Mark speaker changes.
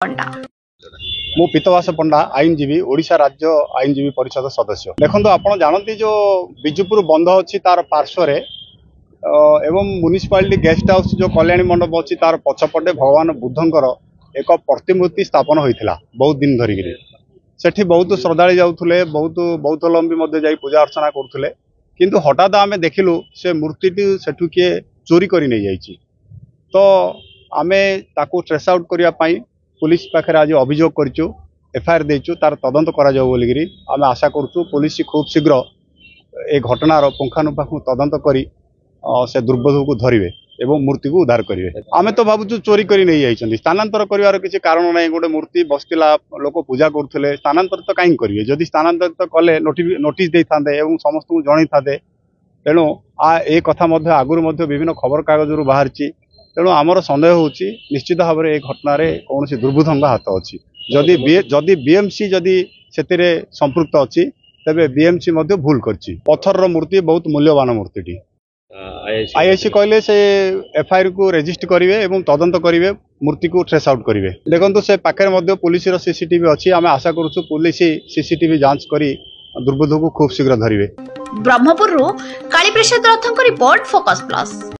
Speaker 1: पंडा
Speaker 2: मु पीतवास पंडा आईनजीवी ओडिशा राज्य आईनजीवी परिषद सदस्य। देखो आप जानती जो बिजुपुर बंध अच्छी तार पार्श्व एवं म्युनिसिपालिटी गेस्ट हाउस जो कल्याणी मंडप अच्छी तार पछपटे भगवान बुद्धंकर एक प्रतिमूर्ति स्थापन होता बहुत दिन धरिकी सेठी बहुत श्रद्धालु जाऊे बहुत बौद्धलम्बी जाई पूजा अर्चना करुले किंतु हठात आम देखिलु से मूर्ति सेठू किए चोरी कर नहीं जाइए तो आम ताकू ट्रेस आउट करने पुलिस पाखे आज अभियोग करूँ एफआईआर देचु तार तदंत करा बोलिकी आम आशा करूँ पुलिस खूब शीघ्र ए घटनार पुंखानुपुंख तदंत करी से दुर्बोध को धरवे एवं मूर्ति को उद्धार करेंगे। आम तो भावुँ चोरी कर नहीं जाइए स्थानांतर कर किसी कारण ना गोटे मूर्ति बसला लोक पूजा करुले स्थानांतर तो कहीं करेंगे जदि स्थानांतरित कले नोटिस दे था समस्त को जन था तेणु ए कथा आगुरी विभिन्न खबर कागज बाहर तेणु आमर सन्देह होची निश्चित भाव में घटन कौन दुर्बुद्धंग हाथ अच्छी जदि बीएमसी जदि से संपृक्त अच्छी तेरे बीएमसी भूल कर पत्थर मूर्ति बहुत मूल्यवान मूर्ति आईआईसी कहले से एफआईआर को रेजिस्ट करेंगे एवं तदंत करेंगे मूर्ति को ट्रेस आउट करेंगे। देखो से पाखे पुलिस सीसीटीवी अच्छी आम आशा करूँ पुलिस सीसीटीवी जांच करी दुर्बोध को खूब शीघ्र धरवे।
Speaker 1: ब्रह्मपुर कालीप्रसाद रथों रिपोर्ट फोकस प्लस।